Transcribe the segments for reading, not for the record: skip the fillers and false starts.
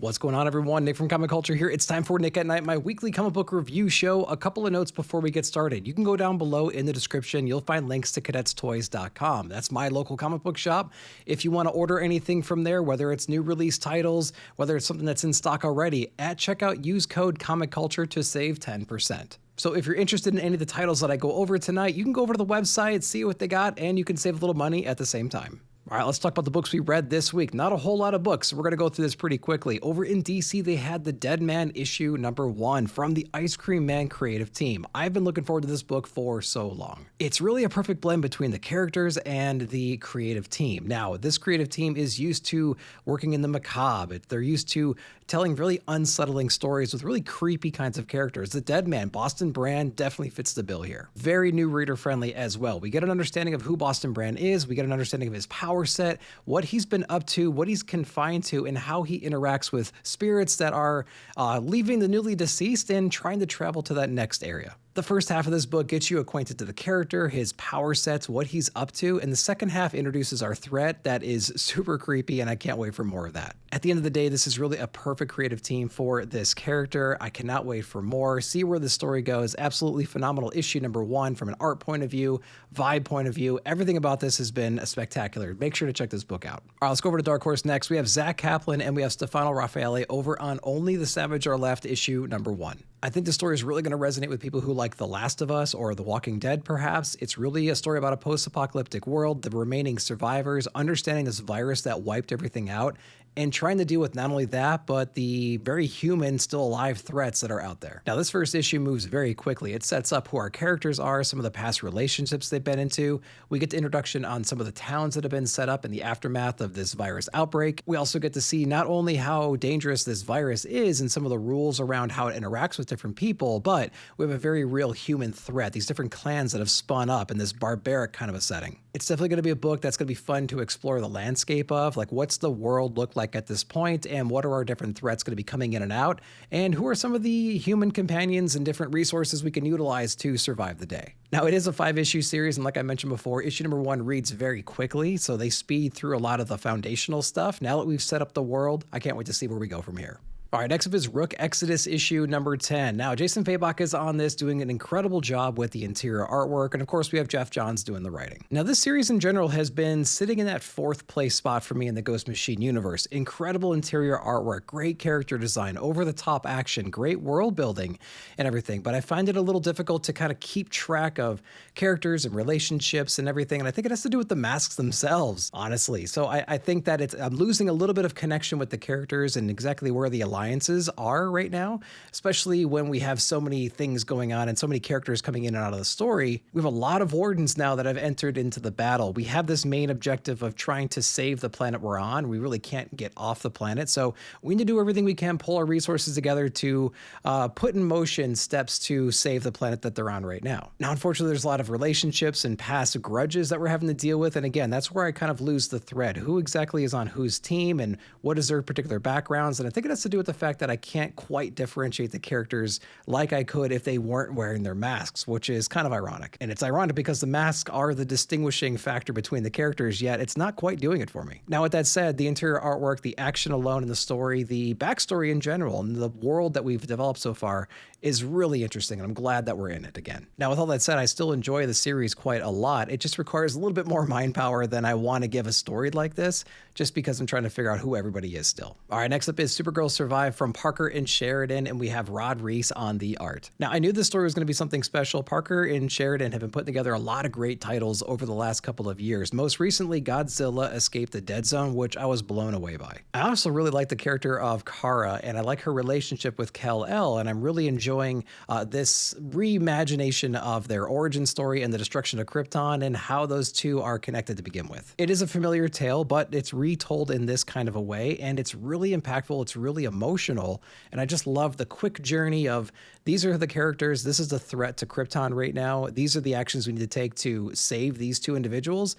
What's going on, everyone? Nick from Comic Culture here. It's time for Nick at Night, my weekly comic book review show. A couple of notes before we get started. You can go down below in the description. You'll find links to cadetstoys.com. That's my local comic book shop. If you want to order anything from there, whether it's new release titles, whether it's something that's in stock already, at checkout, use code Comic Culture to save 10%. So if you're interested in any of the titles that I go over tonight, you can go over to the website, see what they got, and you can save a little money at the same time. All right, let's talk about the books we read this week. Not a whole lot of books, so we're going to go through this pretty quickly. Over in DC, they had the Deadman issue #1 from the Ice Cream Man creative team. I've been looking forward to this book for so long. It's really a perfect blend between the characters and the creative team. Now, this creative team is used to working in the macabre. They're used to telling really unsettling stories with really creepy kinds of characters. The Deadman, Boston Brand, definitely fits the bill here. Very new reader friendly as well. We get an understanding of who Boston Brand is. We get an understanding of his power set, what he's been up to, what he's confined to, and how he interacts with spirits that are leaving the newly deceased and trying to travel to that next area. The first half of this book gets you acquainted to the character, his power sets, what he's up to, and the second half introduces our threat that is super creepy, and I can't wait for more of that. At the end of the day, this is really a perfect creative team for this character. I cannot wait for more, see where the story goes. Absolutely phenomenal issue #1 from an art point of view, vibe point of view. Everything about this has been spectacular. Make sure to check this book out. All right, let's go over to Dark Horse next. We have Zach Kaplan and we have Stefano Raffaele over on Only the Savage Are Left issue #1. I think the story is really going to resonate with people who like The Last of Us or The Walking Dead, perhaps. It's really a story about a post-apocalyptic world, the remaining survivors, understanding this virus that wiped everything out, and trying to deal with not only that, but the very human, still alive threats that are out there. Now, this first issue moves very quickly. It sets up who our characters are, some of the past relationships they've been into. We get the introduction on some of the towns that have been set up in the aftermath of this virus outbreak. We also get to see not only how dangerous this virus is and some of the rules around how it interacts with different people, but we have a very real human threat, these different clans that have spun up in this barbaric kind of a setting. It's definitely going to be a book that's going to be fun to explore the landscape of, like what's the world look like at this point, and what are our different threats going to be coming in and out, and who are some of the human companions and different resources we can utilize to survive the day. Now, it is a 5-issue series, and like I mentioned before, issue #1 reads very quickly, so they speed through a lot of the foundational stuff. Now that we've set up the world, I can't wait to see where we go from here. All right, next up is Rook Exodus issue #10. Now, Jason Fabok is on this, doing an incredible job with the interior artwork, and of course, we have Jeff Johns doing the writing. Now, this series in general has been sitting in that 4th place spot for me in the Ghost Machine universe. Incredible interior artwork, great character design, over-the-top action, great world building, and everything, but I find it a little difficult to kind of keep track of characters and relationships and everything, and I think it has to do with the masks themselves, honestly. So I think that I'm losing a little bit of connection with the characters and exactly where the alliances are right now, especially when we have so many things going on and so many characters coming in and out of the story. We have a lot of wardens now that have entered into the battle. We have this main objective of trying to save the planet we're on. We really can't get off the planet, so we need to do everything we can, pull our resources together to put in motion steps to save the planet that they're on right now. Now, unfortunately, there's a lot of relationships and past grudges that we're having to deal with, and again, that's where I kind of lose the thread. Who exactly is on whose team and what is their particular backgrounds? And I think it has to do with the fact that I can't quite differentiate the characters like I could if they weren't wearing their masks, which is kind of ironic. And it's ironic because the masks are the distinguishing factor between the characters, yet it's not quite doing it for me. Now, with that said, the interior artwork, the action alone in the story, the backstory in general, and the world that we've developed so far is really interesting, and I'm glad that we're in it again. Now, with all that said, I still enjoy the series quite a lot. It just requires a little bit more mind power than I want to give a story like this, just because I'm trying to figure out who everybody is still. All right, next up is Supergirl Survive from Parker and Sheridan, and we have Rod Reese on the art. Now, I knew this story was going to be something special. Parker and Sheridan have been putting together a lot of great titles over the last couple of years. Most recently, Godzilla Escaped the Dead Zone, which I was blown away by. I also really like the character of Kara, and I like her relationship with Kal-El, and I'm really enjoying this reimagination of their origin story and the destruction of Krypton and how those two are connected to begin with. It is a familiar tale, but it's retold in this kind of a way, and it's really impactful, it's really emotional, and I just love the quick journey of these are the characters, this is the threat to Krypton right now, these are the actions we need to take to save these two individuals.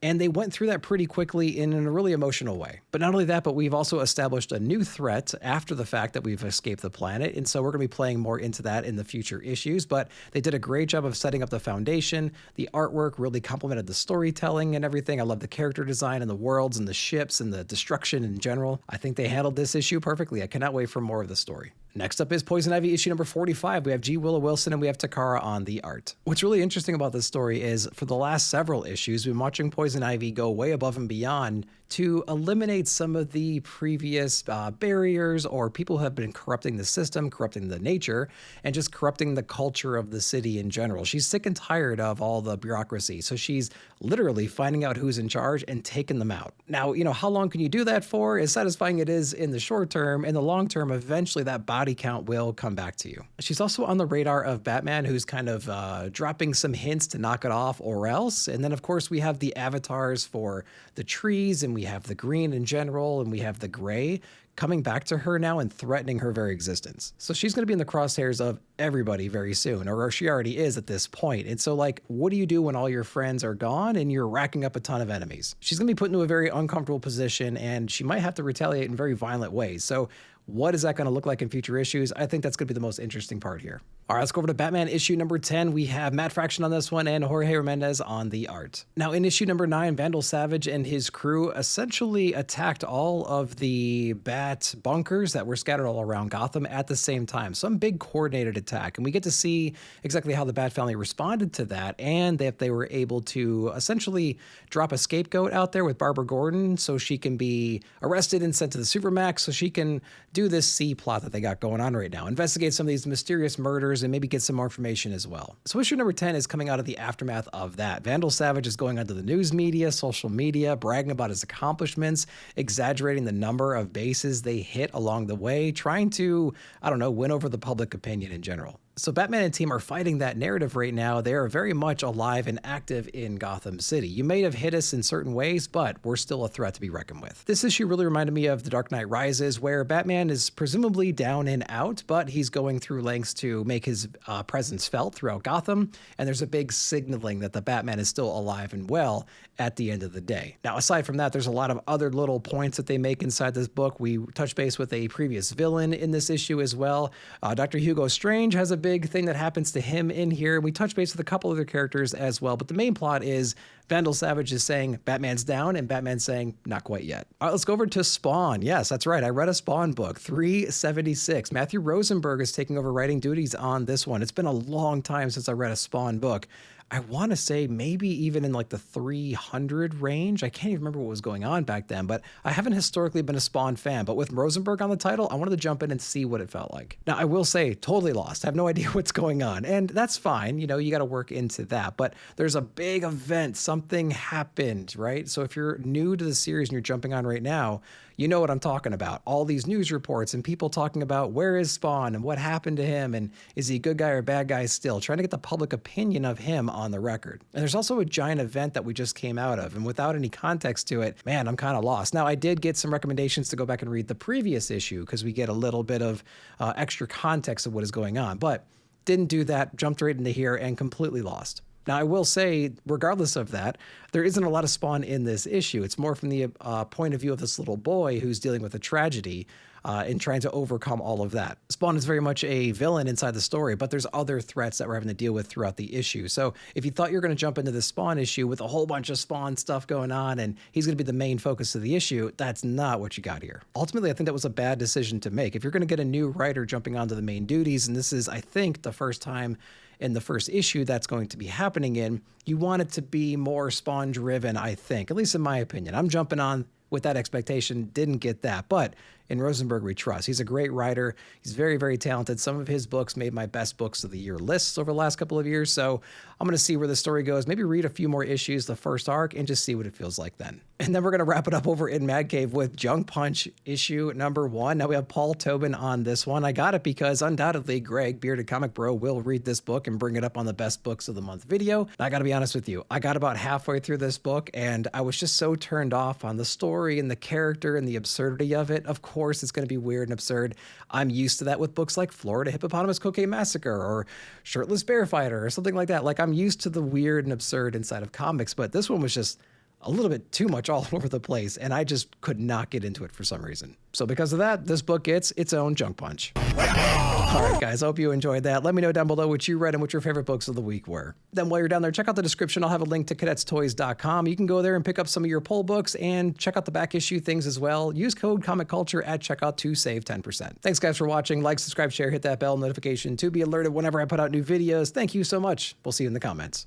And they went through that pretty quickly in a really emotional way. But not only that, but we've also established a new threat after the fact that we've escaped the planet. And so we're going to be playing more into that in the future issues. But they did a great job of setting up the foundation. The artwork really complemented the storytelling and everything. I love the character design and the worlds and the ships and the destruction in general. I think they handled this issue perfectly. I cannot wait for more of the story. Next up is Poison Ivy issue number 45. We have G. Willow Wilson and we have Takara on the art. What's really interesting about this story is for the last several issues, we've been watching Poison Ivy go way above and beyond to eliminate some of the previous barriers or people who have been corrupting the system, corrupting the nature, and just corrupting the culture of the city in general. She's sick and tired of all the bureaucracy. So she's literally finding out who's in charge and taking them out. Now, how long can you do that for? As satisfying it is in the short term, in the long term, eventually that body count will come back to you. She's also on the radar of Batman, who's kind of dropping some hints to knock it off or else. And then, of course, we have the avatars for the trees, and we have the green in general, and we have the gray coming back to her now and threatening her very existence. So she's going to be in the crosshairs of everybody very soon, or she already is at this point. And so, what do you do when all your friends are gone and you're racking up a ton of enemies? She's going to be put into a very uncomfortable position, and she might have to retaliate in very violent ways. So what is that going to look like in future issues? I think that's going to be the most interesting part here. All right, let's go over to Batman issue number 10. We have Matt Fraction on this one and Jorge Ramirez on the art. Now, in issue number 9, Vandal Savage and his crew essentially attacked all of the Bat bunkers that were scattered all around Gotham at the same time. Some big coordinated attack. And we get to see exactly how the Bat family responded to that, and that they were able to essentially drop a scapegoat out there with Barbara Gordon so she can be arrested and sent to the Supermax so she can do this C plot that they got going on right now. Investigate some of these mysterious murders and maybe get some more information as well. So issue number 10 is coming out of the aftermath of that. Vandal Savage is going onto the news media, social media, bragging about his accomplishments, exaggerating the number of bases they hit along the way, trying to, win over the public opinion in general. So Batman and team are fighting that narrative right now. They are very much alive and active in Gotham City. You may have hit us in certain ways, but we're still a threat to be reckoned with. This issue really reminded me of The Dark Knight Rises, where Batman is presumably down and out, but he's going through lengths to make his presence felt throughout Gotham. And there's a big signaling that the Batman is still alive and well at the end of the day. Now, aside from that, there's a lot of other little points that they make inside this book. We touch base with a previous villain in this issue as well. Dr. Hugo Strange has a big thing that happens to him in here. We touch base with a couple other characters as well, but the main plot is Vandal Savage is saying Batman's down and Batman's saying not quite yet. All right, let's go over to Spawn. Yes, that's right. I read a Spawn book, 376. Matthew Rosenberg is taking over writing duties on this one. It's been a long time since I read a Spawn book. I want to say maybe even in the 300 range. I can't even remember what was going on back then, but I haven't historically been a Spawn fan. But with Rosenberg on the title, I wanted to jump in and see what it felt like. Now, I will say, totally lost. I have no idea what's going on, and that's fine. You got to work into that. But there's a big event. Something happened, right? So if you're new to the series and you're jumping on right now, you know what I'm talking about. All these news reports and people talking about where is Spawn and what happened to him and is he a good guy or a bad guy still, trying to get the public opinion of him on the record. And there's also a giant event that we just came out of, and without any context to it, man, I'm kind of lost. Now, I did get some recommendations to go back and read the previous issue because we get a little bit of extra context of what is going on, but didn't do that, jumped right into here and completely lost. Now, I will say, regardless of that, there isn't a lot of Spawn in this issue. It's more from the point of view of this little boy who's dealing with a tragedy and trying to overcome all of that. Spawn is very much a villain inside the story, but there's other threats that we're having to deal with throughout the issue. So if you thought you were going to jump into the Spawn issue with a whole bunch of Spawn stuff going on and he's going to be the main focus of the issue, that's not what you got here. Ultimately, I think that was a bad decision to make. If you're going to get a new writer jumping onto the main duties, and this is, I think, the first time in the first issue that's going to be happening in, you want it to be more Spawn driven, I think, at least in my opinion. I'm jumping on with that expectation, didn't get that, but in Rosenberg we trust. He's a great writer. He's very, very talented. Some of his books made my best books of the year lists over the last couple of years, so I'm going to see where the story goes, maybe read a few more issues, the first arc, and just see what it feels like then. And then we're going to wrap it up over in Mad Cave with Junk Punch issue number 1. Now we have Paul Tobin on this one. I got it because undoubtedly Greg, Bearded Comic Bro, will read this book and bring it up on the Best Books of the Month video. And I got to be honest with you, I got about halfway through this book and I was just so turned off on the story and the character and the absurdity of it. Of course, it's going to be weird and absurd. I'm used to that with books like Florida Hippopotamus Cocaine Massacre or Shirtless Bear Fighter or something like that. Like, I'm used to the weird and absurd inside of comics, but this one was just a little bit too much all over the place, and I just could not get into it for some reason. So because of that, this book gets its own junk punch. All right, guys, I hope you enjoyed that. Let me know down below what you read and what your favorite books of the week were. Then while you're down there, check out the description. I'll have a link to cadetstoys.com. You can go there and pick up some of your poll books and check out the back issue things as well. Use code Comic Culture at checkout to save 10%. Thanks, guys, for watching. Like, subscribe, share, hit that bell notification to be alerted whenever I put out new videos. Thank you so much. We'll see you in the comments.